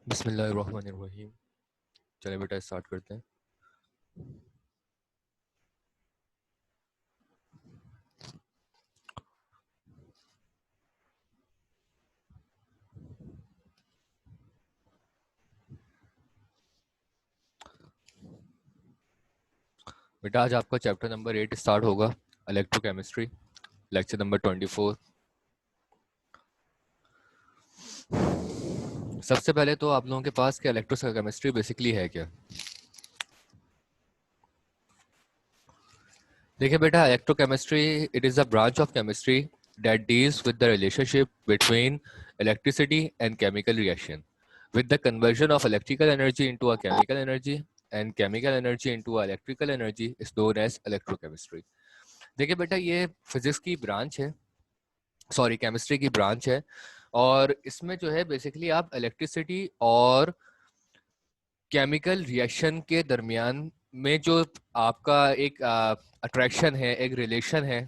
बिस्मिल्लाहिर्रहमानिर्रहीम। चले बेटा स्टार्ट करते हैं। बेटा आज आपका चैप्टर नंबर 8 स्टार्ट होगा, इलेक्ट्रोकेमिस्ट्री, लेक्चर नंबर 24। सबसे पहले तो आप लोगों के पास क्या इलेक्ट्रोकेमिस्ट्री बेसिकली है क्या? देखिए बेटा, electrochemistry it is a branch of chemistry that deals with the relationship between electricity and chemical reaction, with the conversion of electrical energy into a chemical energy and chemical energy into a electrical energy is known as electrochemistry. देखिए बेटा, ये physics की branch है, sorry chemistry की branch है, और इसमें जो है बेसिकली आप इलेक्ट्रिसिटी और केमिकल रिएक्शन के दरमियान में जो आपका एक अट्रैक्शन है, एक रिलेशन है,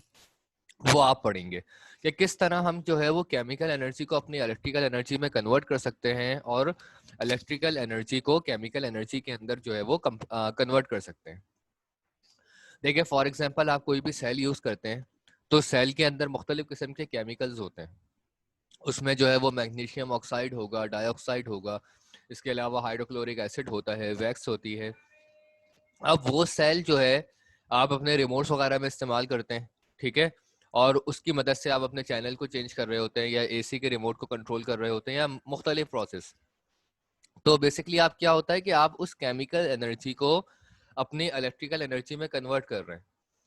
वो आप पढ़ेंगे कि किस तरह हम जो है वो केमिकल एनर्जी को अपनी इलेक्ट्रिकल एनर्जी में कन्वर्ट कर सकते हैं और इलेक्ट्रिकल एनर्जी को केमिकल एनर्जी के अंदर जो है वो कन्वर्ट कर सकते हैं। देखिए फॉर एग्जांपल आप कोई भी सेल यूज करते हैं तो सेल के अंदर मुख्तलिफ किस्म के केमिकल्स होते हैं। उसमें जो है वो मैग्नीशियम ऑक्साइड होगा, डाइऑक्साइड होगा, इसके अलावा हाइड्रोक्लोरिक एसिड होता है, वैक्स होती है। अब वो सेल जो है आप अपने रिमोट्स वगैरह में इस्तेमाल करते हैं, ठीक है, और उसकी मदद से आप अपने चैनल को चेंज कर रहे होते हैं या एसी के रिमोट को कंट्रोल कर रहे होते हैं या मुख्तलिफ प्रोसेस। तो बेसिकली आप क्या होता है कि आप उस केमिकल एनर्जी को अपनी इलेक्ट्रिकल एनर्जी में कन्वर्ट कर रहे हैं।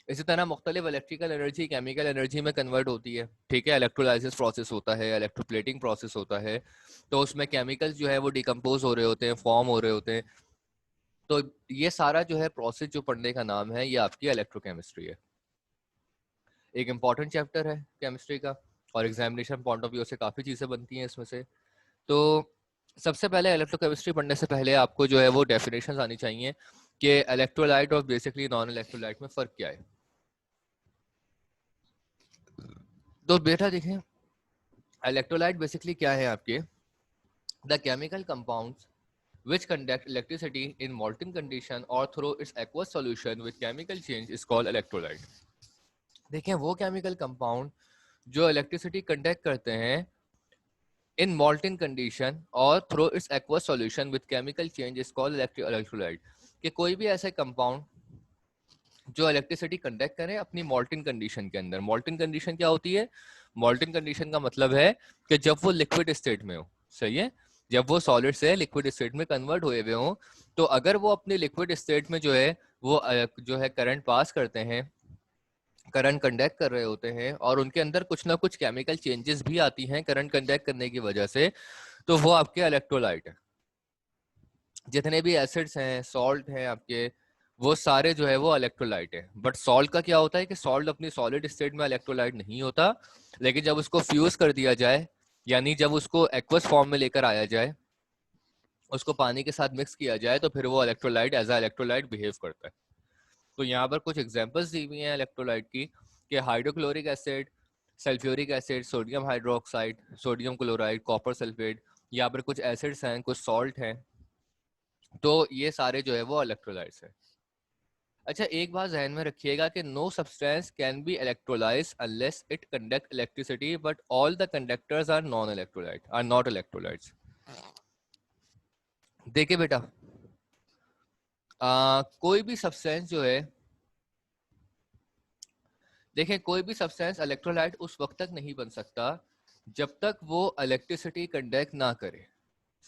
इसी तरह मुख्तलिफ इलेक्ट्रिकल एनर्जी केमिकल एनर्जी में कन्वर्ट होती है, ठीक है। इलेक्ट्रोलाइसिस प्रोसेस होता है, इलेक्ट्रोप्लेटिंग प्रोसेस होता है, तो उसमें केमिकल्स जो है वो डिकम्पोज हो रहे होते हैं, फॉर्म हो रहे होते हैं। तो ये सारा जो है प्रोसेस जो पढ़ने का नाम है ये आपकी इलेक्ट्रोकेमिस्ट्री है। एक इम्पॉर्टेंट चैप्टर है केमिस्ट्री का, और एग्जामिनेशन पॉइंट ऑफ व्यू से काफ़ी चीज़ें बनती हैं इसमें से। तो सबसे पहले इलेक्ट्रोकेमिस्ट्री पढ़ने से पहले आपको जो है वो डेफिनेशंस आनी चाहिए कि इलेक्ट्रोलाइट और बेसिकली नॉन इलेक्ट्रोलाइट में फ़र्क क्या है। तो बेटा देखें, इलेक्ट्रोलाइट बेसिकली क्या है आपके, the chemical compounds which conduct electricity in molten condition or through its aqueous solution with chemical change is called electrolyte. देखें वो केमिकल कंपाउंड जो इलेक्ट्रिसिटी कंडक्ट करते हैं इन molten condition और through its aqueous solution with chemical change is called electrolyte। कि कोई भी ऐसा कंपाउंड जो इलेक्ट्रिसिटी कंडक्ट करें अपनी molten कंडीशन के अंदर। molten कंडीशन क्या होती है? molten कंडीशन का मतलब है कि जब वो लिक्विड स्टेट में हो, सही है, जब वो सॉलिड से लिक्विड स्टेट में कन्वर्ट हुए हुए हों, तो अगर वो अपने लिक्विड स्टेट में जो है वो जो है करंट पास करते हैं, करंट कंडक्ट कर रहे होते हैं, और उनके अंदर कुछ ना कुछ केमिकल चेंजेस भी आती हैं करंट कंडक्ट करने की वजह से, तो वो आपके इलेक्ट्रोलाइट है। जितने भी एसिड्स हैं, सॉल्ट हैं आपके, वो सारे जो है वो इलेक्ट्रोलाइट है। बट सॉल्ट का क्या होता है कि सॉल्ट अपनी सॉलिड स्टेट में इलेक्ट्रोलाइट नहीं होता, लेकिन जब उसको फ्यूज कर दिया जाए, यानी जब उसको एक्वस फॉर्म में लेकर आया जाए, उसको पानी के साथ मिक्स किया जाए, तो फिर वो electrolyte as a electrolyte behave करता है। तो यहाँ पर कुछ एग्जांपल्स दी हुई हैं इलेक्ट्रोलाइट की कि hydrochloric acid, sulphuric acid, sodium hydroxide, sodium chloride, copper sulphate, यहाँ पर कुछ एसिड्स हैं, कुछ सॉल्ट हैं। तो ये सारे जो है वो इलेक्ट्रोलाइट्स हैं। अच्छा, एक बात ध्यान में रखिएगा कि no substance can be electrolyse unless it conduct electricity, but all the conductors are non electrolyte, are not electrolytes. देखिए बेटा, कोई भी सब्सटेंस जो है, देखें कोई भी सब्सटेंस इलेक्ट्रोलाइट उस वक्त तक नहीं बन सकता जब तक वो इलेक्ट्रिसिटी कंडक्ट ना करे,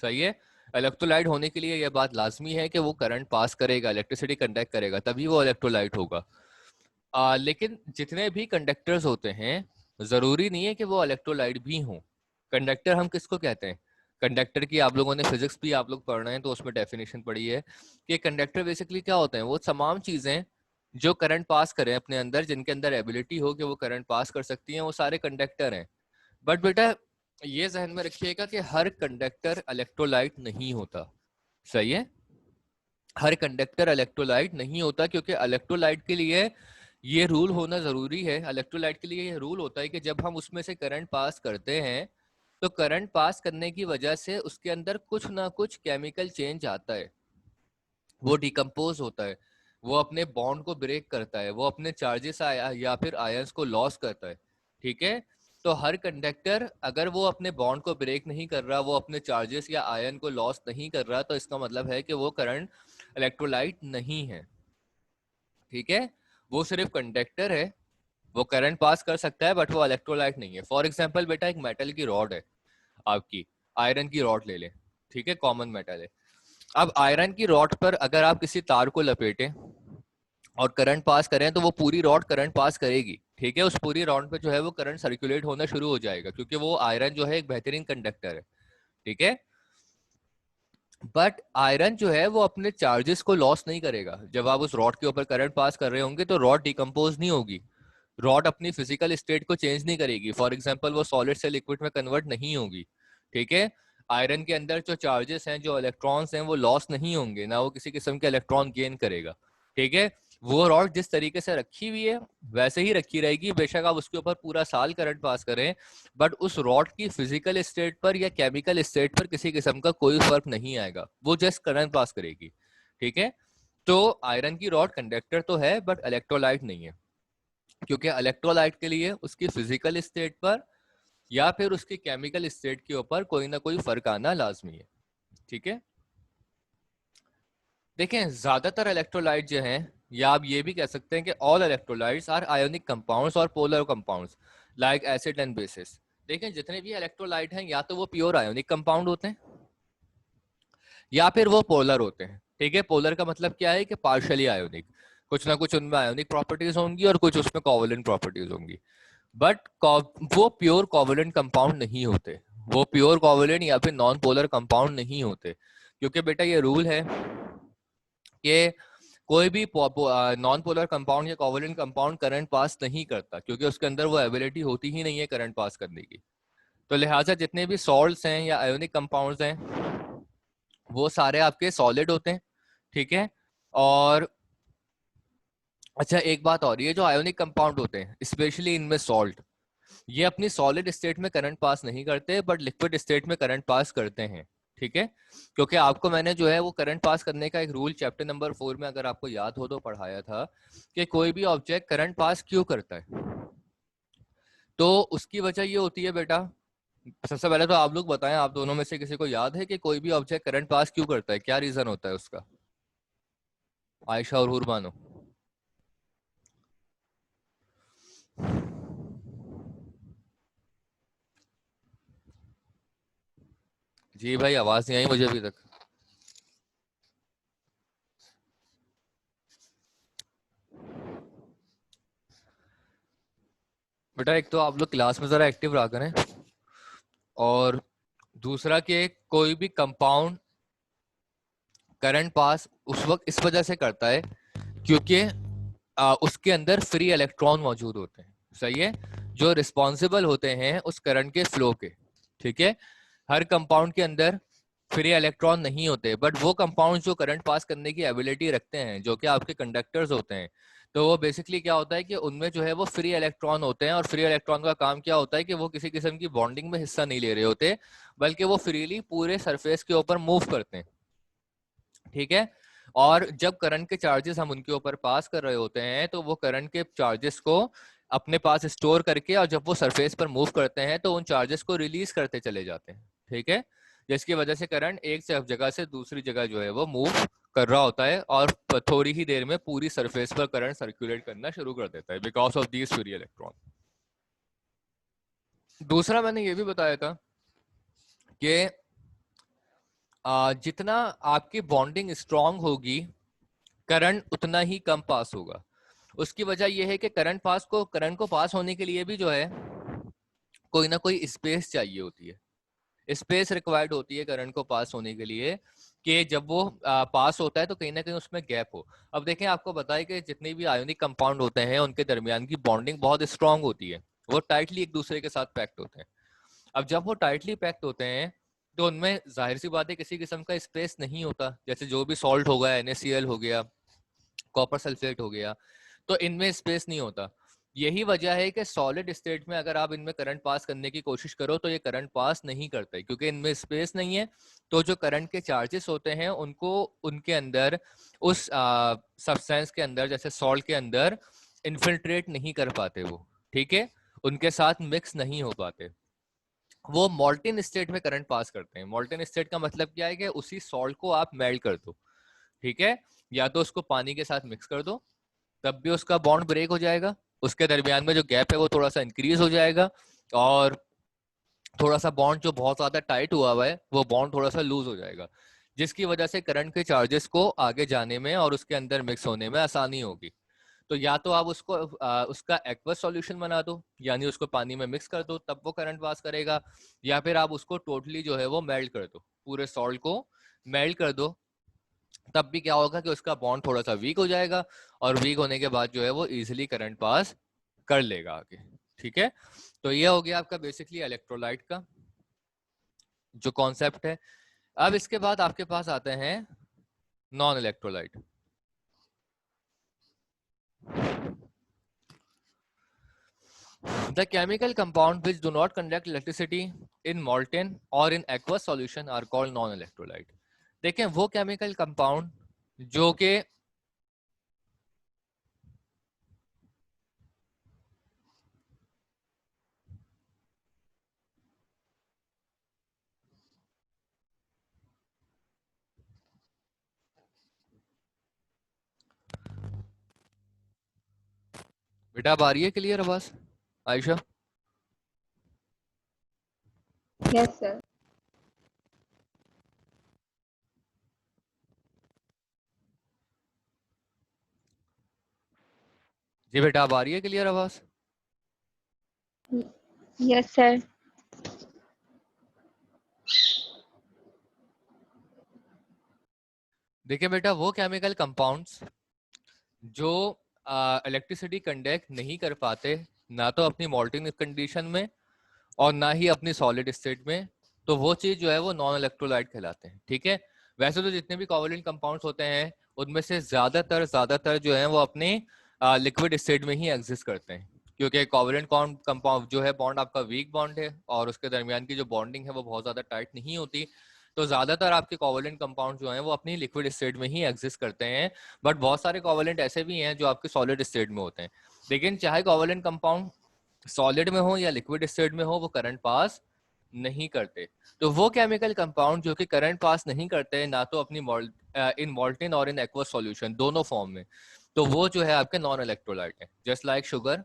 सही है। इलेक्ट्रोलाइट होने के लिए यह बात लाजमी है कि वो करंट पास करेगा, इलेक्ट्रिसिटी कंडक्ट करेगा, तभी वो इलेक्ट्रोलाइट होगा। लेकिन जितने भी कंडक्टर्स होते हैं ज़रूरी नहीं है कि वो इलेक्ट्रोलाइट भी हों। कंडक्टर हम किसको कहते हैं? कंडक्टर की आप लोगों ने फिजिक्स भी आप लोग पढ़ रहे हैं तो उसमें डेफिनेशन पढ़ी है कि कंडक्टर बेसिकली क्या होते हैं, वो तमाम चीज़ें जो करंट पास करें अपने अंदर, जिनके अंदर एबिलिटी हो कि वो करंट पास कर सकती हैं, वो सारे कंडक्टर हैं। बट बेटा ये जहन में रखिएगा कि हर कंडक्टर इलेक्ट्रोलाइट नहीं होता, सही है। हर कंडक्टर इलेक्ट्रोलाइट नहीं होता, क्योंकि इलेक्ट्रोलाइट के लिए ये रूल होना ज़रूरी है। इलेक्ट्रोलाइट के लिए ये रूल होता है कि जब हम उसमें से करंट पास करते हैं तो करंट पास करने की वजह से उसके अंदर कुछ ना कुछ केमिकल चेंज आता है, वो डिकम्पोज होता है, वो अपने बॉन्ड को ब्रेक करता है, वो अपने चार्जेस या फिर आयंस को लॉस करता है। ठीक है, तो हर कंडक्टर अगर वो अपने बॉन्ड को ब्रेक नहीं कर रहा, वो अपने चार्जेस या आयन को लॉस नहीं कर रहा, तो इसका मतलब है कि वो करंट इलेक्ट्रोलाइट नहीं है। ठीक है, वो सिर्फ कंडक्टर है, वो करंट पास कर सकता है बट वो इलेक्ट्रोलाइट नहीं है। फॉर एग्जाम्पल बेटा एक मेटल की रॉड है आपकी, आयरन की रॉड ले लें, ठीक है, कॉमन मेटल है। अब आयरन की रॉड पर अगर आप किसी तार को लपेटें और करंट पास करें तो वो पूरी रॉड करंट पास करेगी। ठीक है, उस पूरी रॉड पे जो है वो करंट सर्कुलेट होना शुरू हो जाएगा, क्योंकि वो आयरन जो है एक बेहतरीन कंडक्टर है। ठीक है, बट आयरन जो है वो अपने चार्जेस को लॉस नहीं करेगा। जब आप उस रॉड के ऊपर करंट पास कर रहे होंगे तो रॉड डिकम्पोज नहीं होगी, रॉड अपनी फिजिकल स्टेट को चेंज नहीं करेगी। फॉर एग्जांपल वो सॉलिड से लिक्विड में कन्वर्ट नहीं होगी। ठीक है, आयरन के अंदर जो चार्जेस हैं, जो इलेक्ट्रॉन्स हैं, वो लॉस नहीं होंगे, ना वो किसी किस्म के इलेक्ट्रॉन गेन करेगा। ठीक है, वो रॉड जिस तरीके से रखी हुई है वैसे ही रखी रहेगी, बेशक आप उसके ऊपर पूरा साल करंट पास करें, बट उस रॉड की फिजिकल स्टेट पर या केमिकल स्टेट पर किसी किस्म का कोई फर्क नहीं आएगा, वो जस्ट करंट पास करेगी। ठीक है, तो आयरन की रॉड कंडक्टर तो है बट इलेक्ट्रोलाइट नहीं है, क्योंकि इलेक्ट्रोलाइट के लिए उसकी फिजिकल स्टेट पर या फिर उसकी केमिकल स्टेट के ऊपर कोई ना कोई फर्क आना लाजमी है। ठीक है, देखें ज्यादातर इलेक्ट्रोलाइट जो हैं, या आप ये भी कह सकते हैं कि all electrolytes are ionic compounds और polar compounds like acid and bases. देखें जितने भी इलेक्ट्रोलाइट हैं या तो वो प्योर आयोनिक कंपाउंड होते हैं या फिर वो पोलर होते हैं। ठीक है, पोलर का मतलब क्या है कि पार्शियली आयोनिक, कुछ ना कुछ उनमें आयोनिक प्रॉपर्टीज होंगी और कुछ उसमें कोवलेंट प्रॉपर्टीज होंगी, बट वो प्योर कोवलेंट कंपाउंड नहीं होते, वो प्योर कोवलेंट या फिर नॉन पोलर कंपाउंड नहीं होते। क्योंकि बेटा ये रूल है कि कोई भी नॉन पोलर कंपाउंड या कोवलेंट कंपाउंड करंट पास नहीं करता, क्योंकि उसके अंदर वो एबिलिटी होती ही नहीं है करंट पास करने की। तो लिहाजा जितने भी सॉल्ट्स हैं या आयोनिक कंपाउंड्स हैं वो सारे आपके सॉलिड होते हैं। ठीक है, और अच्छा एक बात और, ये जो आयोनिक कंपाउंड होते हैं स्पेशली इनमें सॉल्ट, ये अपनी सॉलिड स्टेट में करंट पास नहीं करते बट लिक्विड स्टेट में करंट पास करते हैं। ठीक है, क्योंकि आपको मैंने जो है वो करंट पास करने का एक रूल चैप्टर नंबर 4 में अगर आपको याद हो तो पढ़ाया था कि कोई भी ऑब्जेक्ट करंट पास क्यों करता है। तो उसकी वजह ये होती है बेटा, सबसे पहले तो आप लोग बताएं, आप दोनों में से किसी को याद है कि कोई भी ऑब्जेक्ट करंट पास क्यों करता है, क्या रीजन होता है उसका? आयशा और हुरमानो। जी भाई, आवाज नहीं आई मुझे अभी तक। बेटा एक तो आप लोग क्लास में जरा एक्टिव रहा करें, और दूसरा कि कोई भी कंपाउंड करंट पास उस वक्त इस वजह से करता है क्योंकि उसके अंदर फ्री इलेक्ट्रॉन मौजूद होते हैं। सही है, जो रिस्पॉन्सिबल होते हैं उस करंट के फ्लो के। ठीक है, हर कंपाउंड के अंदर फ्री इलेक्ट्रॉन नहीं होते, बट वो कंपाउंड जो करंट पास करने की एबिलिटी रखते हैं, जो कि आपके कंडक्टर्स होते हैं, तो वो बेसिकली क्या होता है कि उनमें जो है वो फ्री इलेक्ट्रॉन होते हैं, और फ्री इलेक्ट्रॉन का काम क्या होता है कि वो किसी किस्म की बॉन्डिंग में हिस्सा नहीं ले रहे होते, बल्कि वो फ्रीली पूरे सरफेस के ऊपर मूव करते हैं। ठीक है, और जब करंट के चार्जेस हम उनके ऊपर पास कर रहे होते हैं तो वो करंट के चार्जेस को अपने पास स्टोर करके, और जब वो सरफेस पर मूव करते हैं तो उन चार्जेस को रिलीज करते चले जाते हैं। ठीक है, जिसकी वजह से करंट एक जगह से दूसरी जगह जो है वो मूव कर रहा होता है, और थोड़ी ही देर में पूरी सरफेस पर करंट सर्कुलेट करना शुरू कर देता है because of these free electron. दूसरा मैंने ये भी बताया था कि जितना आपकी बॉन्डिंग स्ट्रांग होगी करंट उतना ही कम पास होगा। उसकी वजह यह है कि करंट को पास होने के लिए भी जो है कोई ना कोई स्पेस चाहिए होती है, स्पेस रिक्वायर्ड होती है करंट को पास होने के लिए, कि जब वो पास होता है तो कहीं ना कहीं उसमें गैप हो। अब देखें, आपको बताया कि जितने भी आयोनिक कंपाउंड होते हैं उनके दरमियान की बॉन्डिंग बहुत स्ट्रांग होती है, वो टाइटली एक दूसरे के साथ पैक्ट होते हैं। अब जब वो टाइटली पैक्ट होते हैं तो उनमें जाहिर सी बात है किसी किस्म का स्पेस नहीं होता, जैसे जो भी सॉल्ट होगा NaCl हो गया, कॉपर सल्फेट हो गया, तो इनमें स्पेस नहीं होता। यही वजह है कि सॉलिड स्टेट में अगर आप इनमें करंट पास करने की कोशिश करो तो ये करंट पास नहीं करते, क्योंकि इनमें स्पेस नहीं है। तो जो करंट के चार्जेस होते हैं उनको उनके अंदर उस सब्सटेंस के अंदर, जैसे सॉल्ट के अंदर, इन्फिल्ट्रेट नहीं कर पाते वो, ठीक है, उनके साथ मिक्स नहीं हो पाते। वो मॉल्टिन स्टेट में करंट पास करते हैं। मॉल्टिन स्टेट का मतलब क्या है कि उसी सॉल्ट को आप मेल्ट कर दो, ठीक है, या तो उसको पानी के साथ मिक्स कर दो, तब भी उसका बॉन्ड ब्रेक हो जाएगा, उसके दरमियान में जो गैप है वो थोड़ा सा इंक्रीज हो जाएगा, और थोड़ा सा बॉन्ड जो बहुत ज्यादा टाइट हुआ हुआ है वो बॉन्ड थोड़ा सा लूज हो जाएगा, जिसकी वजह से करंट के चार्जेस को आगे जाने में और उसके अंदर मिक्स होने में आसानी होगी। तो या तो आप उसको उसका एक्वस सॉल्यूशन बना दो, यानी उसको पानी में मिक्स कर दो, तब वो करंट पास करेगा, या फिर आप उसको टोटली जो है वो मेल्ट कर दो, पूरे सॉल्ट को मेल्ट कर दो, तब भी क्या होगा कि उसका बॉन्ड थोड़ा सा वीक हो जाएगा, और वीक होने के बाद जो है वो इजीली करंट पास कर लेगा आगे, ठीक है। तो ये हो गया आपका बेसिकली इलेक्ट्रोलाइट का जो कॉन्सेप्ट है। अब इसके बाद आपके पास आते हैं non electrolyte. The chemical compound which do not conduct electricity in molten or in aqueous solution are called non-electrolyte। देखें वो केमिकल कंपाउंड जो कि बेटा अब आ रही है क्लियर आवाज आयशा? Yes sir. जी बेटा अब आ रही है क्लियर आवाज? Yes sir. देखिए बेटा वो केमिकल कंपाउंड्स जो इलेक्ट्रिसिटी कंडक्ट नहीं कर पाते, ना तो अपनी मॉल्टिंग कंडीशन में और ना ही अपनी सॉलिड स्टेट में, तो वो चीज जो है वो नॉन इलेक्ट्रोलाइट कहलाते हैं, ठीक है। वैसे तो जितने भी कोवलेंट कंपाउंड्स होते हैं उनमें से ज्यादातर जो है वो अपने लिक्विड स्टेट में ही एग्जिस्ट करते हैं, क्योंकि कोवलेंट कंपाउंड जो है बॉन्ड आपका वीक बॉन्ड है और उसके दरमियान की जो बॉन्डिंग है वो बहुत ज्यादा टाइट नहीं होती। तो ज्यादातर आपके कोवलेंट कंपाउंड जो हैं वो अपनी लिक्विड स्टेट में ही एग्जिस्ट करते हैं, बट बहुत सारे कोवलेंट ऐसे भी हैं जो आपके सॉलिड स्टेट में होते हैं। लेकिन चाहे कोवलेंट कंपाउंड सॉलिड में हो या लिक्विड स्टेट में हो वो करंट पास नहीं करते। तो वो केमिकल कंपाउंड जो कि करंट पास नहीं करते ना तो अपनी इन मॉल्टिन और इन एक्वस सॉल्यूशन दोनों फॉर्म में, तो वो जो है आपके नॉन इलेक्ट्रोलाइट है, just like sugar,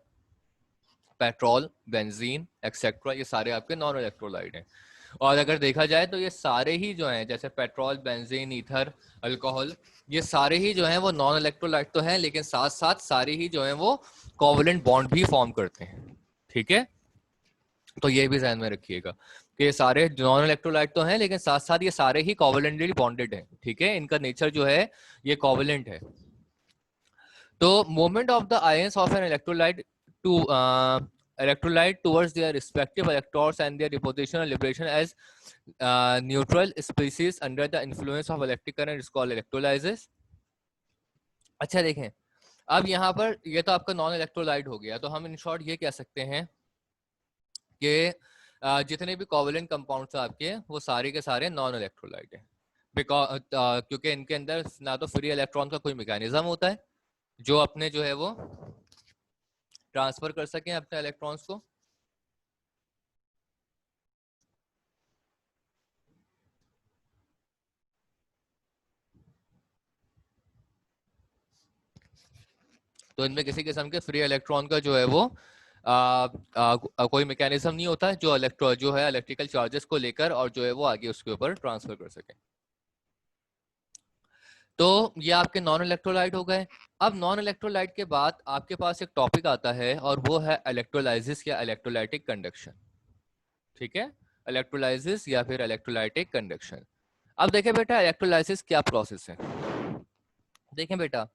petrol, benzene etcetera, ये सारे आपके नॉन इलेक्ट्रोलाइट हैं। और अगर देखा जाए तो ये सारे ही जो हैं, जैसे पेट्रोल, बेंजीन, ईथर, अल्कोहल, ये सारे ही जो हैं वो नॉन इलेक्ट्रोलाइट तो हैं, लेकिन साथ साथ सारे ही जो हैं वो कोवलेंट बॉन्ड भी फॉर्म करते हैं, ठीक है। तो ये भी ध्यान में रखिएगा कि ये सारे नॉन इलेक्ट्रोलाइट तो हैं, लेकिन साथ साथ ये सारे ही कोवलेंटली बॉन्डेड हैं, ठीक है, इनका नेचर जो है ये कोवलेंट है। तो movement of the ions of an electrolyte to electrolyte towards their respective electrons and their deposition or liberation as neutral species under the influence of electric current is called electrolysis। अच्छा देखें, अब यहाँ पर ये तो आपका नॉन इलेक्ट्रोलाइट हो गया, तो हम इन शॉर्ट ये कह सकते हैं कि जितने भी कोवलेंट कंपाउंड्स आपके वो सारे के सारे नॉन इलेक्ट्रोलाइट हैं, बिकॉज क्योंकि इनके अंदर ना तो फ्री इलेक्ट्रॉन का कोई मैकेनिज्म होता है जो अपने जो है वो ट्रांसफर कर सकें अपने इलेक्ट्रॉन्स को, तो इनमें किसी किस्म के फ्री इलेक्ट्रॉन का जो है वो कोई मैकेनिज्म नहीं होता जो जो है इलेक्ट्रिकल चार्जेस को लेकर और जो है वो आगे उसके ऊपर ट्रांसफर कर सके। तो ये आपके नॉन इलेक्ट्रोलाइट हो गए। अब नॉन इलेक्ट्रोलाइट के बाद आपके पास एक टॉपिक आता है और वो है इलेक्ट्रोलाइसिस या इलेक्ट्रोलाइटिक कंडक्शन, ठीक है, इलेक्ट्रोलाइसिस या फिर इलेक्ट्रोलाइटिक कंडक्शन। अब देखें बेटा इलेक्ट्रोलाइसिस क्या प्रोसेस है। देखें बेटा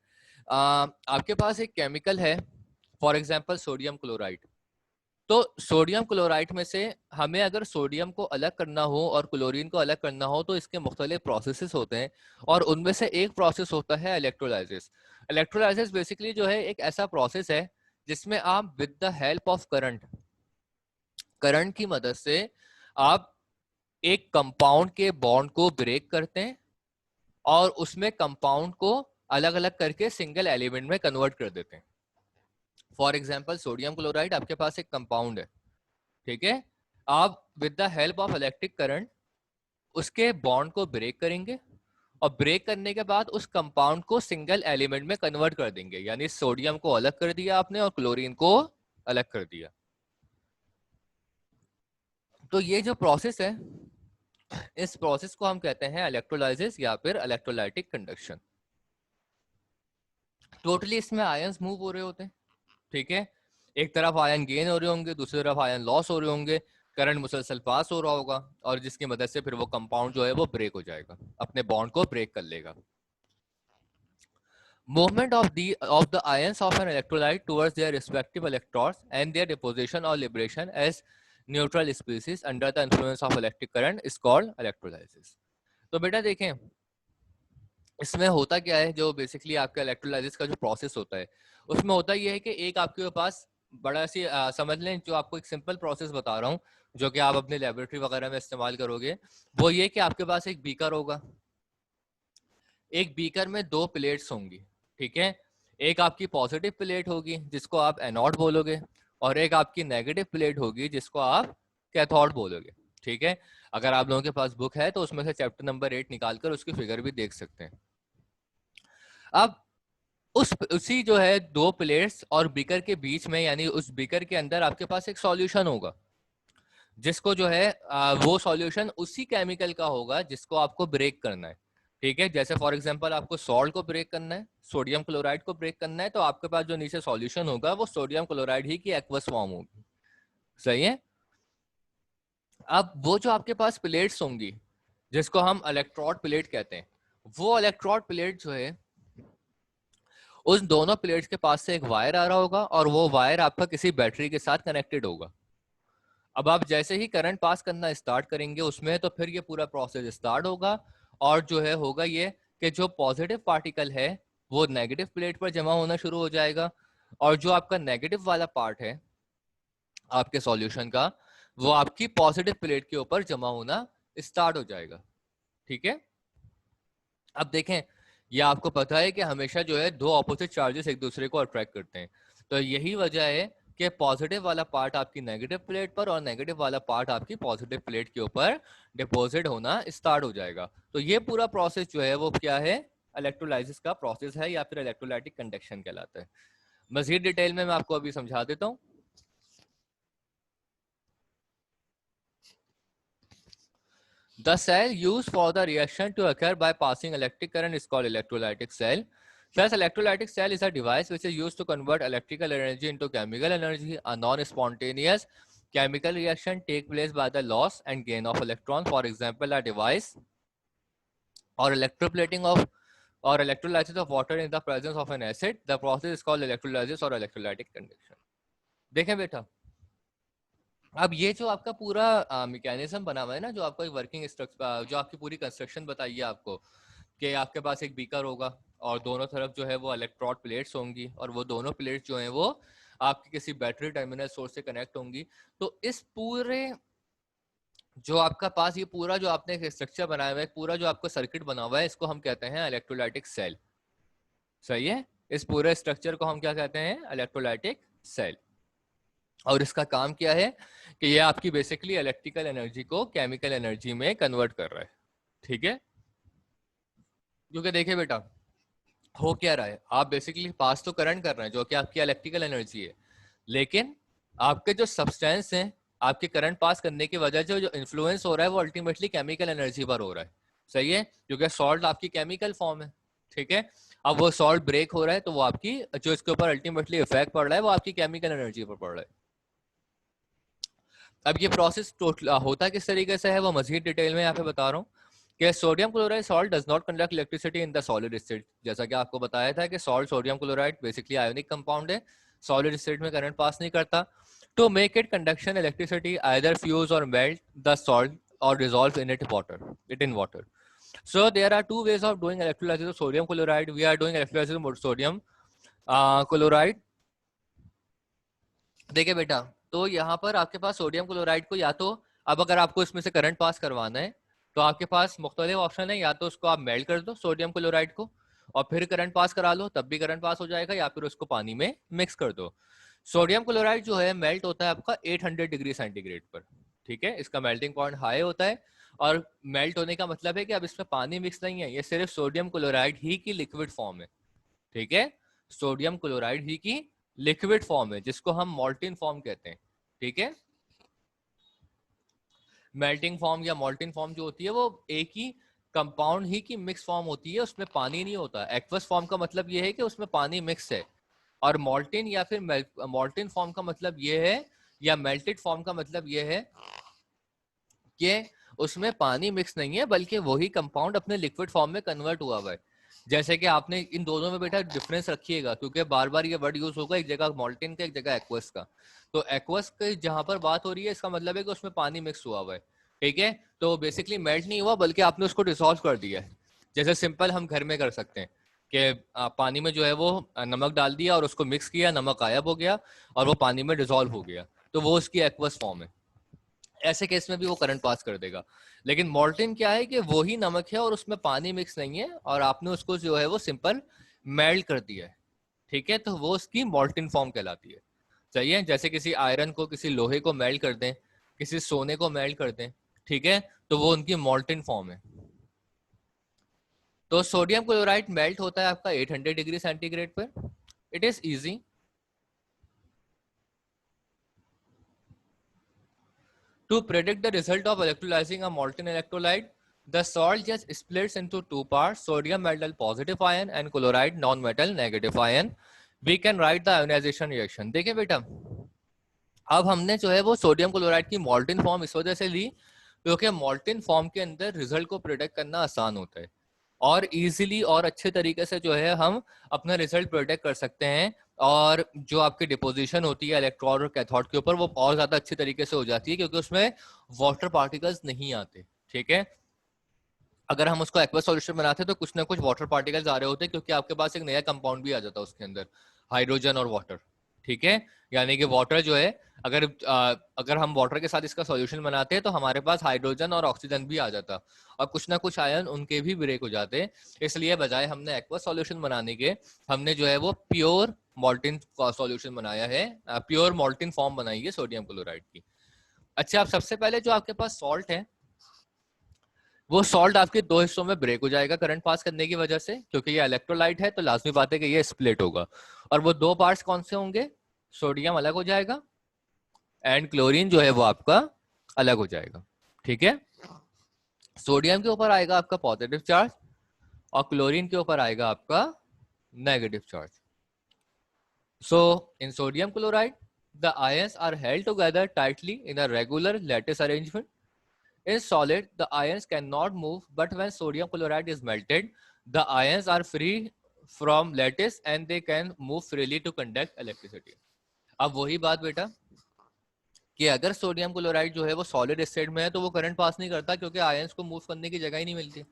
आपके पास एक केमिकल है, फॉर एग्जांपल सोडियम क्लोराइड। तो सोडियम क्लोराइड में से हमें अगर सोडियम को अलग करना हो और क्लोरीन को अलग करना हो तो इसके मुख्तलिफ प्रोसेसेस होते हैं, और उनमें से एक प्रोसेस होता है इलेक्ट्रोलाइसिस। इलेक्ट्रोलाइसिस बेसिकली जो है एक ऐसा प्रोसेस है जिसमें आप with the help of current की मदद से आप एक कंपाउंड के बॉन्ड को ब्रेक करते हैं और उसमें कंपाउंड को अलग अलग करके सिंगल एलिमेंट में कन्वर्ट कर देते हैं। फॉर एग्जाम्पल सोडियम क्लोराइड आपके पास एक कंपाउंड है, ठीक है, आप with the help of electric current उसके बॉन्ड को ब्रेक करेंगे और ब्रेक करने के बाद उस कंपाउंड को सिंगल एलिमेंट में कन्वर्ट कर देंगे, यानी सोडियम को अलग कर दिया आपने और क्लोरीन को अलग कर दिया। तो ये जो प्रोसेस है, इस प्रोसेस को हम कहते हैं इलेक्ट्रोलाइसिस या फिर इलेक्ट्रोलाइटिक कंडक्शन। टोटली इसमें आयंस मूव हो रहे होते हैं, ठीक है, एक तरफ आयन गेन हो रहे होंगे, दूसरी तरफ आयन लॉस हो रहे होंगे, करंट मुसलसल पास हो रहा होगा और जिसकी मदद से फिर वो कंपाउंड जो है वो ब्रेक हो जाएगा, अपने बॉन्ड को ब्रेक कर लेगा। Movement of the ions of an electrolyte towards their respective electrons and their deposition or liberation as neutral species under the influence of electric current is called electrolysis. तो बेटा देखें इसमें होता क्या है, जो बेसिकली आपका इलेक्ट्रोलाइसिस का जो प्रोसेस होता है उसमें होता ये है कि एक आपके पास बड़ा सी समझ लें, जो आपको एक सिंपल प्रोसेस बता रहा हूँ जो कि आप अपने लेबोरेटरी वगैरह में इस्तेमाल करोगे, वो ये कि आपके पास एक बीकर होगा, एक बीकर में दो प्लेट्स होंगी, ठीक है, एक आपकी पॉजिटिव प्लेट होगी जिसको आप एनोड बोलोगे और एक आपकी नेगेटिव प्लेट होगी जिसको आप कैथोड बोलोगे, ठीक है। अगर आप लोगों के पास बुक है तो उसमें से चैप्टर नंबर 8 निकालकर उसकी फिगर भी देख सकते हैं। अब उसी जो है दो प्लेट्स और बीकर के बीच में, यानी उस बीकर के अंदर आपके पास एक सॉल्यूशन होगा जिसको जो है वो सॉल्यूशन उसी केमिकल का होगा जिसको आपको ब्रेक करना है, ठीक है। जैसे फॉर एग्जांपल आपको सॉल्ट को ब्रेक करना है, सोडियम क्लोराइड को ब्रेक करना है, तो आपके पास जो नीचे सॉल्यूशन होगा वो सोडियम क्लोराइड ही की एक्वस फॉर्म होगी, सही है। अब वो जो आपके पास प्लेट्स होंगी जिसको हम इलेक्ट्रोड प्लेट कहते हैं, वो इलेक्ट्रोड प्लेट जो है उस दोनों प्लेट्स के पास से एक वायर आ रहा होगा और वो वायर आपका किसी बैटरी के साथ कनेक्टेड होगा। अब आप जैसे ही करंट पास करना स्टार्ट करेंगे उसमें, तो फिर ये पूरा प्रोसेस स्टार्ट होगा और जो है होगा ये कि जो पॉजिटिव पार्टिकल है वो नेगेटिव प्लेट पर जमा होना शुरू हो जाएगा और जो आपका नेगेटिव वाला पार्ट है आपके सॉल्यूशन का वो आपकी पॉजिटिव प्लेट के ऊपर जमा होना स्टार्ट हो जाएगा, ठीक है। अब देखें, ये आपको पता है कि हमेशा जो है दो ऑपोजिट चार्जेस एक दूसरे को अट्रैक्ट करते हैं, तो यही वजह है कि पॉजिटिव वाला पार्ट आपकी नेगेटिव प्लेट पर और नेगेटिव वाला पार्ट आपकी पॉजिटिव प्लेट के ऊपर डिपॉजिट होना स्टार्ट हो जाएगा। तो ये पूरा प्रोसेस जो है वो क्या है, इलेक्ट्रोलाइसिस का प्रोसेस है या फिर इलेक्ट्रोलाइटिक कंडक्शन कहलाता है। मजीद डिटेल में मैं आपको अभी समझा देता हूँ। The cell used for the reaction to occur by passing electric current is called electrolytic cell. Thus, electrolytic cell is a device which is used to convert electrical energy into chemical energy. A non-spontaneous chemical reaction takes place by the loss and gain of electrons. For example, a device or electroplating of or electrolysis of water in the presence of an acid. The process is called electrolysis or electrolytic conduction. देखें बेटा, अब ये जो आपका पूरा mechanism बना हुआ है ना, जो आपका वर्किंग स्ट्रक्चर, जो आपकी पूरी कंस्ट्रक्शन बताइए आपको कि आपके पास एक बीकर होगा और दोनों तरफ जो है वो इलेक्ट्रोड प्लेट्स होंगी और वो दोनों प्लेट्स जो हैं वो आपकी किसी बैटरी टर्मिनल सोर्स से कनेक्ट होंगी। तो इस पूरे जो आपका पास ये पूरा जो आपने स्ट्रक्चर बनाया हुआ है, पूरा जो आपका सर्किट बना हुआ है, इसको हम कहते हैं इलेक्ट्रोलाइटिक सेल, सही है। इस पूरे स्ट्रक्चर को हम क्या कहते हैं, इलेक्ट्रोलाइटिक सेल। और इसका काम क्या है कि ये आपकी बेसिकली इलेक्ट्रिकल एनर्जी को केमिकल एनर्जी में कन्वर्ट कर रहा है, ठीक है। क्योंकि देखिए बेटा हो क्या रहा है, आप बेसिकली पास तो करंट कर रहे हैं जो कि आपकी इलेक्ट्रिकल एनर्जी है, लेकिन आपके जो सब्सटेंस हैं आपके करंट पास करने की वजह से जो इन्फ्लुएंस हो रहा है वो अल्टीमेटली केमिकल एनर्जी पर हो रहा है, सही है, क्योंकि सॉल्ट आपकी केमिकल फॉर्म है, ठीक है। अब वो सॉल्ट ब्रेक हो रहा है तो वो आपकी जो इसके ऊपर अल्टीमेटली इफेक्ट पड़ रहा है वो आपकी केमिकल एनर्जी पर पड़ रहा है। अब ये प्रोसेस टोटल होता किस तरीके से है वो मजीद डिटेल में यहाँ पे बता रहा हूँ कि sodium chloride salt does not conduct electricity in the solid state. जैसा कि आपको बताया था कि salt sodium chloride basically ionic compound है, सॉलिड स्टेट में करंट पास नहीं करता। To make it conduction electricity either fuse और मेल्ट द सॉल्ट और dissolve in it in water. So there are two ways of doing electrolysis of sodium chloride. We are doing electrolysis of sodium chloride देखिए बेटा, तो यहाँ पर आपके पास sodium chloride को या तो, अब अगर आपको इसमें से करंट पास करवाना है तो आपके पास मुख्तलिफ ऑप्शन है, या तो उसको आप मेल्ट कर दो सोडियम क्लोराइड को और फिर करंट पास करा लो, तब भी करंट पास हो जाएगा, या फिर उसको पानी में मिक्स कर दो। सोडियम क्लोराइड जो है मेल्ट होता है आपका 800 डिग्री सेंटीग्रेड पर, ठीक है, इसका मेल्टिंग पॉइंट हाई होता है। और मेल्ट होने का मतलब है कि अब इसमें पानी मिक्स नहीं है, ये सिर्फ सोडियम क्लोराइड ही की लिक्विड फॉर्म है, ठीक है, सोडियम क्लोराइड ही की लिक्विड फॉर्म है, जिसको हम मॉल्टिन फॉर्म कहते हैं, ठीक है। मेल्टिंग फॉर्म या मॉल्टिन फॉर्म जो होती है वो एक ही कंपाउंड ही की मिक्स फॉर्म होती है, उसमें पानी नहीं होता। एक्वस फॉर्म का मतलब ये है कि उसमें पानी मिक्स है, और मॉल्टिन या फिर मॉल्टिन फॉर्म का मतलब ये है, या मेल्टेड फॉर्म का मतलब ये है कि उसमें पानी मिक्स नहीं है, बल्कि वही कंपाउंड अपने लिक्विड फॉर्म में कन्वर्ट हुआ हुआ है। जैसे कि आपने इन दोनों में बेटा डिफरेंस रखिएगा, क्योंकि बार बार ये वर्ड यूज होगा, एक जगह मॉल्टिन का एक जगह एक्वस का। तो एक्वस की जहां पर बात हो रही है, इसका मतलब है कि उसमें पानी मिक्स हुआ हुआ है, ठीक है। तो बेसिकली मेल्ट नहीं हुआ, बल्कि आपने उसको डिसॉल्व कर दिया है। जैसे सिंपल हम घर में कर सकते हैं कि पानी में जो है वो नमक डाल दिया और उसको मिक्स किया, नमक गायब हो गया और वो पानी में डिसॉल्व हो गया, तो वो उसकी एक्वस फॉर्म है। ऐसे केस में भी वो करंट पास कर देगा। लेकिन मॉल्टिन क्या है कि वो ही नमक है और उसमें पानी मिक्स नहीं है, और आपने उसको जो है वो सिंपल मेल्ट कर दिया है, ठीक है, तो वो उसकी मॉल्टिन फॉर्म कहलाती है। सही है, जैसे किसी आयरन को, किसी लोहे को मेल्ट कर दें, किसी सोने को मेल्ट कर दें, ठीक है, तो वो उनकी मॉल्टिन फॉर्म है। तो सोडियम क्लोराइड मेल्ट होता है आपका 800 डिग्री सेंटीग्रेड पर। It is easy to predict the result of electrolyzing a molten electrolyte. The salt just splits into two parts, sodium metal positive ion and chloride non-metal negative ion. We can write the ionization reaction. देखिए बेटा, अब हमने जो है वो sodium chloride की मॉल्टिन form इस वजह से ली क्योंकि मॉल्टिन फॉर्म के अंदर रिजल्ट को प्रोडिक्ट करना आसान होता है, और इजीली और अच्छे तरीके से जो है हम अपना रिजल्ट प्रोडिक्ट कर सकते हैं। और जो आपकी डिपोजिशन होती है इलेक्ट्रॉन और कैथोड के ऊपर, वो और ज्यादा अच्छे तरीके से हो जाती है, क्योंकि उसमें वाटर पार्टिकल्स नहीं आते, ठीक है। अगर हम उसको एक्वस सॉल्यूशन बनाते हैं तो कुछ ना कुछ वाटर पार्टिकल्स आ रहे होते हैं, क्योंकि आपके पास एक नया कंपाउंड भी आ जाता है उसके अंदर, हाइड्रोजन और वाटर, ठीक है। यानी कि वाटर जो है, अगर हम वाटर के साथ इसका सॉल्यूशन बनाते हैं तो हमारे पास हाइड्रोजन और ऑक्सीजन भी आ जाता, और कुछ ना कुछ आयन उनके भी ब्रेक हो जाते हैं। इसलिए बजाय हमने एक्वस सॉल्यूशन बनाने के, हमने जो है वो प्योर मॉल्टिन सॉल्यूशन बनाया है, प्योर मॉल्टिन फॉर्म बनाई है सोडियम क्लोराइड की। अच्छा, अब सबसे पहले जो आपके पास सॉल्ट है, वो सॉल्ट आपके दो हिस्सों में ब्रेक हो जाएगा करंट पास करने की वजह से, क्योंकि ये इलेक्ट्रोलाइट है तो लाजमी बात है कि ये स्प्लिट होगा। और वो दो पार्ट्स कौन से होंगे? सोडियम अलग हो जाएगा एंड क्लोरीन जो है वो आपका अलग हो जाएगा, ठीक है। सोडियम के ऊपर आएगा आपका पॉजिटिव चार्ज और क्लोरीन के ऊपर आएगा आपका negative charge. So in sodium chloride the ions are held together tightly in a regular lattice arrangement. In solid, the ions cannot move, but when sodium chloride is melted, the ions are free from lattice and they can move freely to conduct electricity. अब वही बात बेटा कि अगर sodium chloride जो है वो solid state में है तो वो करंट पास नहीं करता, क्योंकि आयंस को मूव करने की जगह ही नहीं मिलती।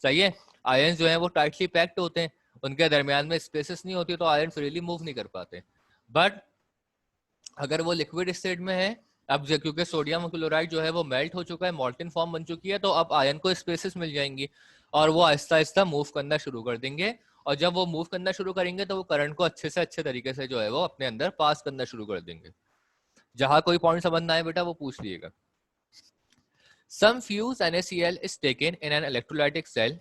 सही है, आयंस जो है वो टाइटली पैक्ड होते हैं, उनके दरमियान में स्पेसेस नहीं होती, तो आयन फ्रीली मूव नहीं कर पाते। बट अगर वो लिक्विड स्टेट में है, अब क्योंकि सोडियम क्लोराइड जो है वो मेल्ट हो चुका है, मॉल्टिन फॉर्म बन चुकी है, तो अब आयन को स्पेसेस मिल जाएंगी और वो आहिस्ता आहिस्ता मूव करना शुरू कर देंगे। और जब वो मूव करना शुरू करेंगे तो वो करंट को अच्छे से अच्छे तरीके से जो है वो अपने अंदर पास करना शुरू कर देंगे। जहां कोई पॉइंट समझ ना आए बेटा वो पूछ लीजिएगा। Some fused NaCl is taken in an electrolytic cell.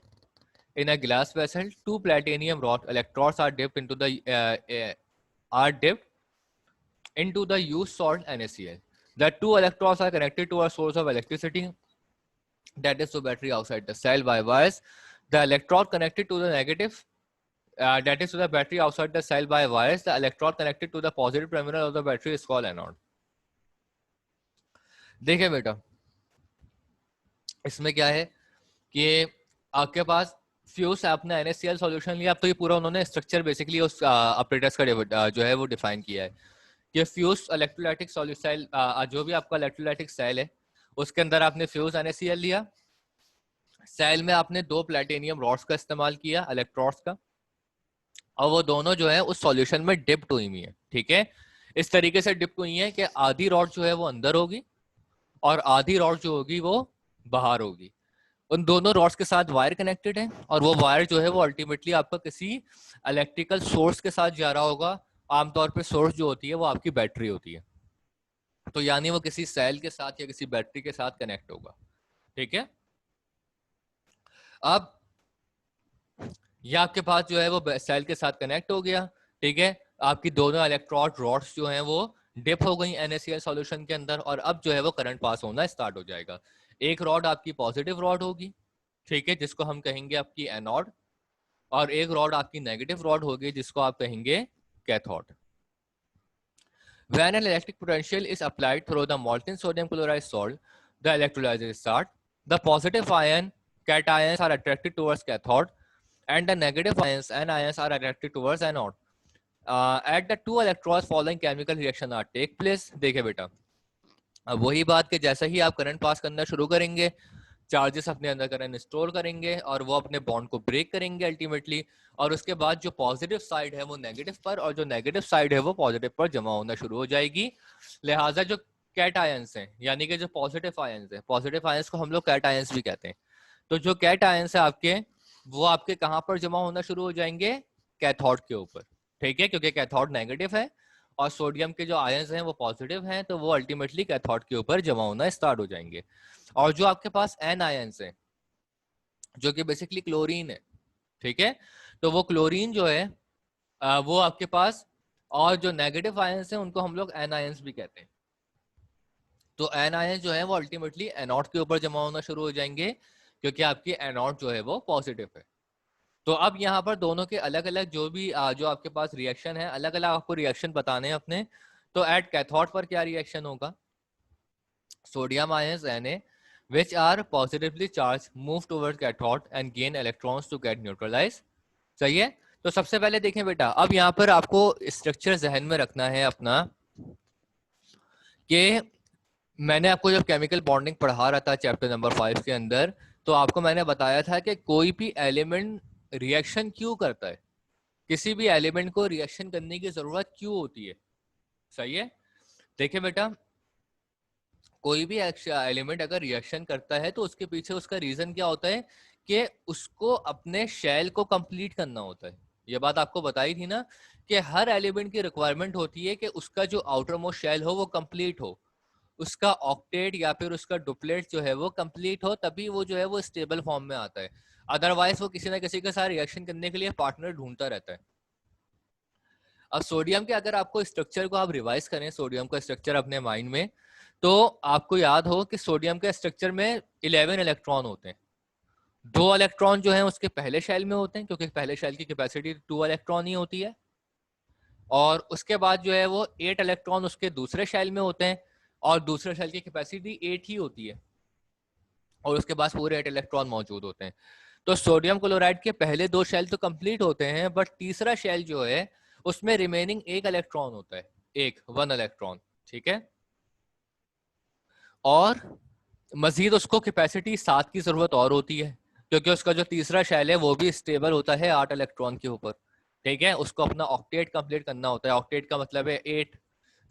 In a glass vessel, two platinum rod electrodes are dipped into the used salt NaCl. The two electrodes are connected to a source of electricity, that is to battery outside the cell by wires. The electrode connected to the negative, that is to the battery outside the cell by wires. The electrode connected to the positive terminal of the battery is called anode. देखिए बेटा, इसमें क्या है कि आपके पास fuse आपने NaCl solution लिया। अब तो ये पूरा उन्होंने स्ट्रक्चर बेसिकली उस ऑपरेटर्स का जो है वो डिफाइन किया है कि फ्यूज इलेक्ट्रोलाइटिक सॉल्यूशन, जो भी आपका इलेक्ट्रोलाइटिक सेल है उसके अंदर आपने फ्यूज NaCl लिया। सेल में आपने दो प्लेटिनियम रॉड्स का इस्तेमाल किया, इलेक्ट्रोड्स का, और वो दोनों जो है उस सॉल्यूशन में डिप्ड हुई है, ठीक है। इस तरीके से डिप हुई हैं कि आधी रॉड जो है वो अंदर होगी और आधी रॉड जो होगी वो बाहर होगी। उन दोनों रॉड्स के साथ वायर कनेक्टेड है और वो वायर जो है वो अल्टीमेटली आपका किसी इलेक्ट्रिकल सोर्स के साथ जा रहा होगा। आमतौर पे सोर्स जो होती है वो आपकी बैटरी होती है, तो यानी वो किसी सेल के साथ या किसी बैटरी के साथ कनेक्ट होगा। ठीक है, अब ये आपके पास जो है वो सेल के साथ कनेक्ट हो गया। ठीक है, आपकी दोनों इलेक्ट्रोड रॉड्स जो हैं वो डिप हो गई NaCl सॉल्यूशन के अंदर और अब जो है वो करंट पास होना स्टार्ट हो जाएगा। एक रॉड आपकी पॉजिटिव रॉड होगी, ठीक है, जिसको हम कहेंगे आपकी एनोड, और एक रॉड आपकी नेगेटिव रॉड होगी जिसको आप कहेंगे cathode. When an electric potential is applied through the molten sodium chloride salt, the electrolysis starts. The positive ion cations are attracted towards cathode, and the negative ions anions are attracted towards anode. At the two electrodes following chemical reaction are take place. देखिए बेटा, अब वही बात कि जैसे ही आप current pass करना शुरू करेंगे, चार्जेस अपने अंदर करंट स्टोर करेंगे और वो अपने बॉन्ड को ब्रेक करेंगे अल्टीमेटली, और उसके बाद जो पॉजिटिव साइड है वो नेगेटिव पर और जो नेगेटिव साइड है वो पॉजिटिव पर जमा होना शुरू हो जाएगी। लिहाजा जो कैट आयंस हैं, यानी कि जो पॉजिटिव आयंस हैं, पॉजिटिव आयंस को हम लोग कैट आयंस भी कहते हैं, तो जो कैट आयंस है आपके, वो आपके कहाँ पर जमा होना शुरू हो जाएंगे? कैथोड के ऊपर। ठीक है, क्योंकि कैथोड नेगेटिव है और सोडियम के जो आयंस हैं वो पॉजिटिव हैं, तो वो अल्टीमेटली कैथोड के ऊपर जमा होना स्टार्ट हो जाएंगे। और जो आपके पास एन आयंस है जो कि बेसिकली क्लोरीन है, ठीक है, तो वो क्लोरीन जो है वो आपके पास, और जो नेगेटिव आयंस हैं उनको हम लोग एन आयंस भी कहते हैं। तो एन आयंस जो है वो अल्टीमेटली एनोड के ऊपर जमा होना शुरू हो जाएंगे क्योंकि आपकी एनोड जो है वो पॉजिटिव है। तो अब यहाँ पर दोनों के अलग अलग जो भी जो आपके पास रिएक्शन है, अलग अलग आपको रिएक्शन बताने हैं अपने। तो एट कैथोड पर क्या रिएक्शन होगा? Sodium ions Na which are positively charged move towards cathode and gain electrons to get neutralized। सही है, तो सबसे पहले देखें बेटा, अब यहाँ पर आपको स्ट्रक्चर जहन में रखना है अपना कि मैंने आपको जब केमिकल बॉन्डिंग पढ़ा रहा था चैप्टर नंबर 5 के अंदर, तो आपको मैंने बताया था कि कोई भी एलिमेंट रिएक्शन क्यों करता है, किसी भी एलिमेंट को रिएक्शन करने की जरूरत क्यों होती है। सही है, देखिए बेटा, कोई भी एलिमेंट अगर रिएक्शन करता है तो उसके पीछे उसका रीजन क्या होता है कि उसको अपने शेल को कंप्लीट करना होता है। ये बात आपको बताई थी ना कि हर एलिमेंट की रिक्वायरमेंट होती है कि उसका जो आउटर मोस्ट शेल हो वो कंप्लीट हो, उसका ऑक्टेट या फिर उसका डुप्लेट जो है वो कंप्लीट हो, तभी वो जो है वो स्टेबल फॉर्म में आता है। अदरवाइज वो किसी ना किसी के साथ रिएक्शन करने के लिए पार्टनर ढूंढता रहता है। अब सोडियम के अगर आपको स्ट्रक्चर को आप रिवाइज करें, सोडियम का स्ट्रक्चर अपने माइंड में, तो आपको याद हो कि सोडियम के स्ट्रक्चर में 11 इलेक्ट्रॉन होते हैं। 2 इलेक्ट्रॉन जो है उसके पहले शेल में होते हैं क्योंकि पहले शेल की कैपेसिटी 2 इलेक्ट्रॉन ही होती है, और उसके बाद जो है वो 8 इलेक्ट्रॉन उसके दूसरे शेल में होते हैं और दूसरे शेल की कैपेसिटी 8 ही होती है, और उसके पास पूरे 8 इलेक्ट्रॉन मौजूद होते हैं। तो सोडियम क्लोराइड के पहले 2 शेल तो कंप्लीट होते हैं, बट तीसरा शेल जो है उसमें रिमेनिंग 1 इलेक्ट्रॉन होता है, 1 इलेक्ट्रॉन। ठीक है, और मजीद उसको कैपेसिटी 7 की जरूरत और होती है क्योंकि उसका जो तीसरा शेल है वो भी स्टेबल होता है 8 इलेक्ट्रॉन के ऊपर। ठीक है, उसको अपना ऑक्टेट कंप्लीट करना होता है, ऑक्टेट का मतलब है 8।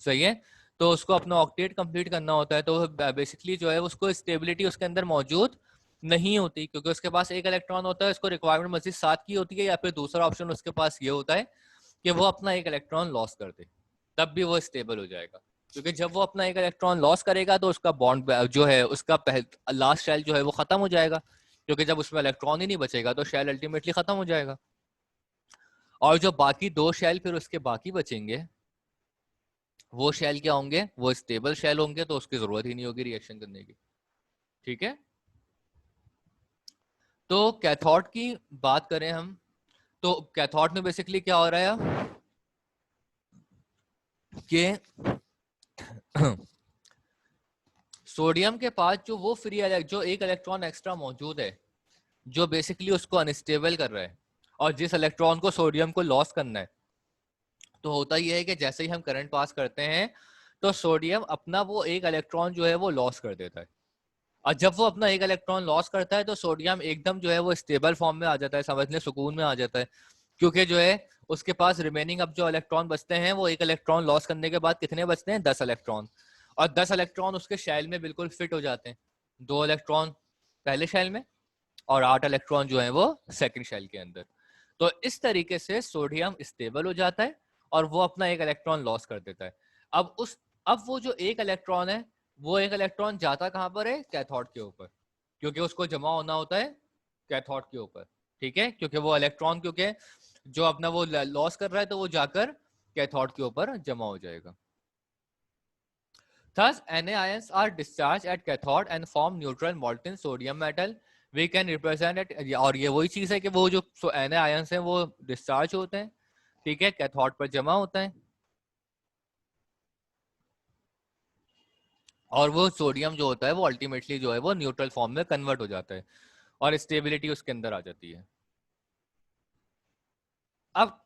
सही है, तो उसको अपना ऑक्टेट कंप्लीट करना होता है, तो बेसिकली जो है उसको स्टेबिलिटी उसके अंदर मौजूद नहीं होती क्योंकि उसके पास 1 इलेक्ट्रॉन होता है, उसको रिक्वायरमेंट मजीद 7 की होती है, या फिर दूसरा ऑप्शन उसके पास ये होता है कि वो अपना 1 इलेक्ट्रॉन लॉस कर दे, तब भी वो स्टेबल हो जाएगा। क्योंकि जब वो अपना 1 इलेक्ट्रॉन लॉस करेगा तो उसका बॉन्ड जो है उसका लास्ट शेल जो है वो खत्म हो जाएगा, क्योंकि जब उसमें इलेक्ट्रॉन ही नहीं बचेगा तो शेल अल्टीमेटली खत्म हो जाएगा। और जो बाकी 2 शेल फिर उसके बाकी बचेंगे, वो शेल क्या होंगे? वो स्टेबल शेल होंगे, तो उसकी जरूरत ही नहीं होगी रिएक्शन करने की। ठीक है, तो कैथोड की बात करें हम, तो कैथोड में बेसिकली क्या हो रहा है कि सोडियम के पास जो वो फ्री जो 1 इलेक्ट्रॉन एक्स्ट्रा मौजूद है जो बेसिकली उसको अनस्टेबल कर रहा है, और जिस इलेक्ट्रॉन को सोडियम को लॉस करना है, तो होता ही है कि जैसे ही हम करंट पास करते हैं तो सोडियम अपना वो 1 इलेक्ट्रॉन जो है वो लॉस कर देता है, और जब वो अपना 1 इलेक्ट्रॉन लॉस करता है तो सोडियम एकदम जो है वो स्टेबल फॉर्म में आ जाता है, समझने सुकून में आ जाता है, क्योंकि जो है उसके पास रिमेनिंग अब जो इलेक्ट्रॉन बचते हैं वो एक इलेक्ट्रॉन लॉस करने के बाद कितने बचते हैं, 10 इलेक्ट्रॉन। और 10 इलेक्ट्रॉन उसके शेल में बिल्कुल फिट हो जाते हैं, 2 इलेक्ट्रॉन पहले शेल में और 8 इलेक्ट्रॉन जो है वो सेकंड शेल के अंदर। तो इस तरीके से सोडियम स्टेबल हो जाता है और वो अपना एक इलेक्ट्रॉन लॉस कर देता है। अब वो जो एक इलेक्ट्रॉन है, वो एक इलेक्ट्रॉन जाता कहाँ पर है, कैथोड के ऊपर, क्योंकि उसको जमा होना होता है कैथोड के ऊपर। ठीक है, क्योंकि वो इलेक्ट्रॉन क्योंकि जो अपना वो लॉस कर रहा है तो वो जाकर कैथोड के ऊपर जमा हो जाएगा। Thus, Na ions are discharged at cathode and form neutral molten sodium metal. We can represent it, और ये वही चीज है कि वो जो Na ions हैं वो डिस्चार्ज होते हैं, ठीक है, कैथोड पर जमा होता है और वो सोडियम जो होता है वो अल्टीमेटली जो है वो न्यूट्रल फॉर्म में कन्वर्ट हो जाता है और स्टेबिलिटी उसके अंदर आ जाती है। अब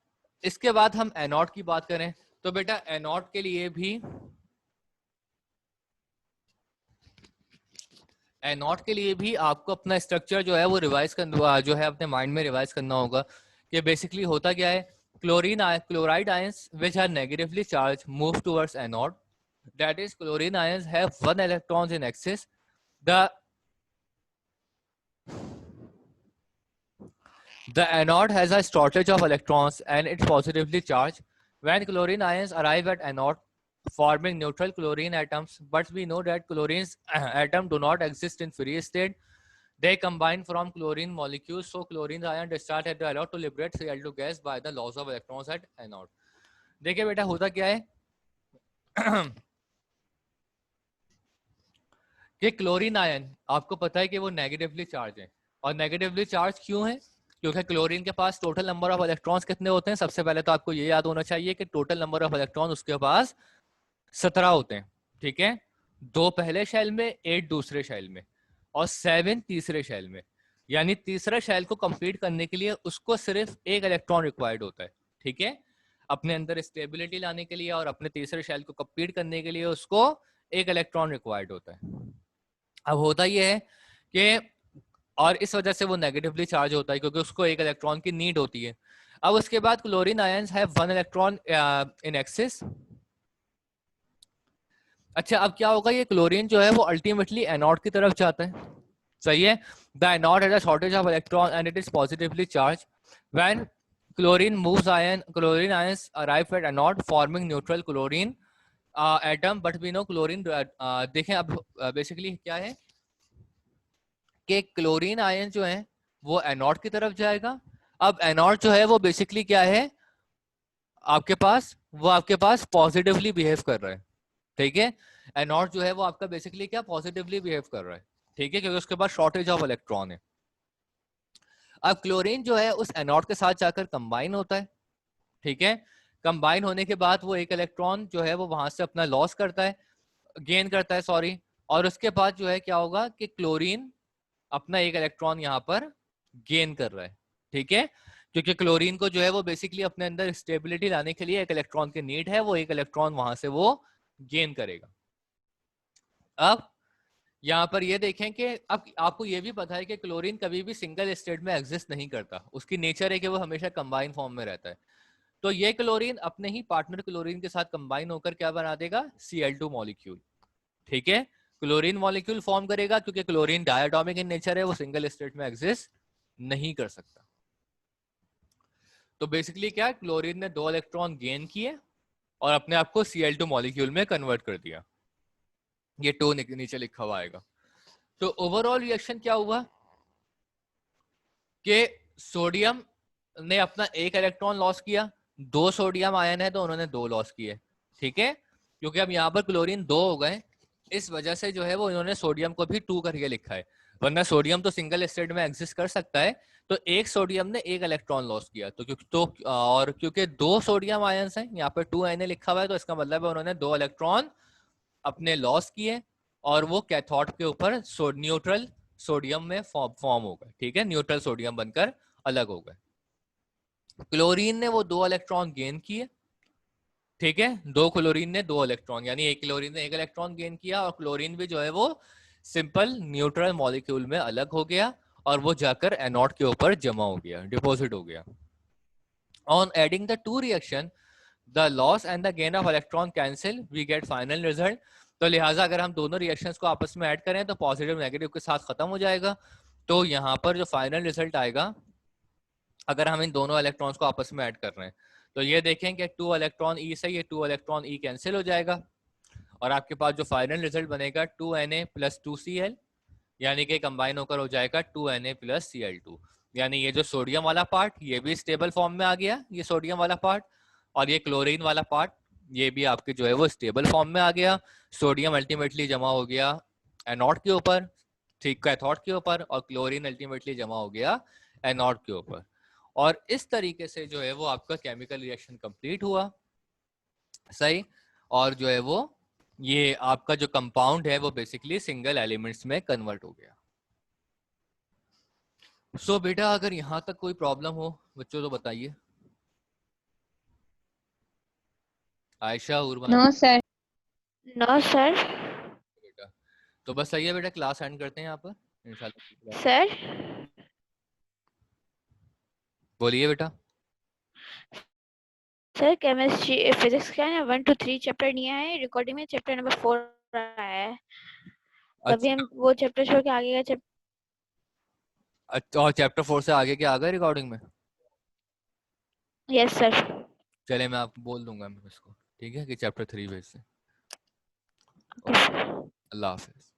इसके बाद हम एनोड की बात करें तो बेटा एनोड के लिए भी आपको अपना स्ट्रक्चर जो है वो रिवाइज करना, जो है अपने माइंड में रिवाइज करना होगा कि बेसिकली होता क्या है। Chloride ions which are negatively charged move towards anode. That is, chlorine ions have 1 electrons in excess. The anode has a shortage of electrons and it's positively charged. When chlorine ions arrive at anode, forming neutral chlorine atoms, but we know that chlorine's atom do not exist in free state. They combine from chlorine molecules, so chlorine ion discharge at the anode to liberate Cl2 gas by the loss of electrons at anode. देखिए बेटा होता क्या है कि chlorine ion आपको पता है कि वो नेगेटिवली चार्ज है, और नेगेटिवली चार्ज क्यों है, क्योंकि क्लोरीन के पास टोटल नंबर ऑफ इलेक्ट्रॉन्स कितने होते हैं। सबसे पहले तो आपको ये याद होना चाहिए कि टोटल नंबर ऑफ इलेक्ट्रॉन उसके पास 17 होते हैं, ठीक है, 2 पहले शेल में, 8 दूसरे शेल में और 7 तीसरे शेल में। यानी तीसरा शेल को कंप्लीट करने के लिए उसको सिर्फ एक इलेक्ट्रॉन रिक्वायर्ड होता है, ठीक है, अपने अंदर स्टेबिलिटी लाने के लिए और अपने तीसरे शेल को कंप्लीट करने के लिए उसको एक इलेक्ट्रॉन रिक्वायर्ड होता है। अब होता यह है कि और इस वजह से वो नेगेटिवली चार्ज होता है क्योंकि उसको एक इलेक्ट्रॉन की नीड होती है। अब उसके बाद chlorine ions have 1 electron in excess. अच्छा, अब क्या होगा, ये क्लोरीन जो है वो अल्टीमेटली एनोड की तरफ जाता है, सही है। The anode has a shortage of electron and it is positively charge. When chlorine ions arrive at anode forming neutral chlorine atom, but we know chlorine, देखें अब बेसिकली क्या है कि क्लोरीन आयन जो है वो एनोड की तरफ जाएगा। अब एनोड जो है वो बेसिकली क्या है आपके पास पॉजिटिवली बिहेव कर रहा है, ठीक है। एनोड जो है वो आपका बेसिकली क्या पॉजिटिवली बिहेव कर रहा है, ठीक है, क्योंकि उसके पास शॉर्टेज ऑफ इलेक्ट्रॉन है। अब क्लोरीन जो है उस एनोड के साथ जाकर कंबाइन होता है, ठीक है। कंबाइन होने के बाद वो एक इलेक्ट्रॉन जो है वो वहां से अपना लॉस करता है, गेन करता है, सॉरी। और उसके बाद जो है क्या होगा कि क्लोरीन अपना एक इलेक्ट्रॉन यहाँ पर गेन कर रहा है, ठीक है, क्योंकि क्लोरीन को जो है वो बेसिकली अपने अंदर स्टेबिलिटी लाने के लिए एक इलेक्ट्रॉन की नीड है, वो एक इलेक्ट्रॉन वहां से वो गेन करेगा। अब यहाँ पर ये देखें कि अब आपको ये भी पता है कि क्लोरीन कभी भी सिंगल स्टेट में एग्जिस्ट नहीं करता, उसकी नेचर है कि वो हमेशा कंबाइन फॉर्म में रहता है। तो ये क्लोरीन अपने ही पार्टनर क्लोरीन के साथ कंबाइन होकर क्या बना देगा, Cl2 मॉलिक्यूल, ठीक है, क्लोरीन मॉलिक्यूल फॉर्म करेगा, क्योंकि क्लोरीन डायटोमिक इन नेचर है, वो सिंगल स्टेट में एग्जिस्ट नहीं कर सकता। तो बेसिकली क्या है, क्लोरीन ने 2 इलेक्ट्रॉन गेन किए और अपने आप को Cl2 मॉलिक्यूल में कन्वर्ट कर दिया, ये 2 नीचे लिखा हुआ आएगा। तो ओवरऑल रिएक्शन क्या हुआ कि सोडियम ने अपना एक इलेक्ट्रॉन लॉस किया, 2 सोडियम आयन है तो उन्होंने 2 लॉस किए, ठीक है, क्योंकि अब यहाँ पर क्लोरीन 2 हो गए, इस वजह से जो है वो इन्होंने सोडियम को भी 2 करके लिखा है, वरना सोडियम तो सिंगल स्टेट में एग्जिस्ट कर सकता है। तो एक सोडियम ने एक इलेक्ट्रॉन लॉस किया, और क्योंकि 2 सोडियम आयंस हैं, यहाँ पर 2Na लिखा हुआ है, तो इसका मतलब है उन्होंने 2 इलेक्ट्रॉन अपने लॉस किए और वो कैथोड के ऊपर न्यूट्रल सोडियम में फॉर्म हो गए, ठीक है, न्यूट्रल सोडियम बनकर अलग हो गए। क्लोरीन ने वो 2 इलेक्ट्रॉन गेन किए, ठीक है, 2 क्लोरीन ने 2 इलेक्ट्रॉन, यानी एक क्लोरीन ने एक इलेक्ट्रॉन गेन किया और क्लोरीन भी जो है वो सिंपल न्यूट्रल मॉलिक्यूल में अलग हो गया और वो जाकर एनोड के ऊपर जमा हो गया, डिपॉजिट हो गया। On adding the two reaction, the loss and the gain of electron cancel, we get final result. तो लिहाजा अगर हम दोनों रिएक्शंस को आपस में ऐड करें तो पॉजिटिव नेगेटिव के साथ खत्म हो जाएगा. तो यहाँ पर जो फाइनल रिजल्ट आएगा अगर हम इन दोनों इलेक्ट्रॉन्स को आपस में ऐड कर रहे हैं तो ये देखें कि 2 इलेक्ट्रॉन ई से ये 2 इलेक्ट्रॉन ई कैंसिल हो जाएगा और आपके पास जो फाइनल रिजल्ट बनेगा 2Na प्लस 2Cl, यानी कि कंबाइन होकर हो जाएगा 2Na प्लस Cl2. यानी ये जो सोडियम वाला पार्ट ये भी स्टेबल फॉर्म में आ गया, ये सोडियम वाला पार्ट, और ये क्लोरीन वाला पार्ट ये भी आपके जो है वो स्टेबल फॉर्म में आ गया. सोडियम अल्टीमेटली जमा हो गया एनोड के ऊपर, ठीक कैथोड के ऊपर, और क्लोरीन अल्टीमेटली जमा हो गया एनोड के ऊपर. और इस तरीके से जो है वो आपका केमिकल रिएक्शन कंप्लीट हुआ. सही. और जो है वो ये आपका जो कंपाउंड है वो बेसिकली सिंगल एलिमेंट्स में कन्वर्ट हो गया. सो बेटा अगर यहां तक कोई प्रॉब्लम हो बच्चों तो बताइए. Ayesha, Urwa. No sir. No sir. बेटा तो बस सही है बेटा, क्लास एंड करते हैं यहाँ पर इंशाल्लाह. सर बोलिए बेटा. सर केमिस्ट्री फिजिक्स का है ना 1 to 3 चैप्टर नहीं आया है, रिकॉर्डिंग में चैप्टर नंबर 4 आया है. तभी हम वो चैप्टर छोड़ के आगे का चैप्टर. अच्छा, और चैप्टर 4 से आगे क्या आ गए रिकॉर्डिंग में? Yes sir. चले मैं आपको बोल दूंगा मैं इसको, ठीक है, कि चैप्टर 3 भेज से. Okay. अल्लाह हाफिज.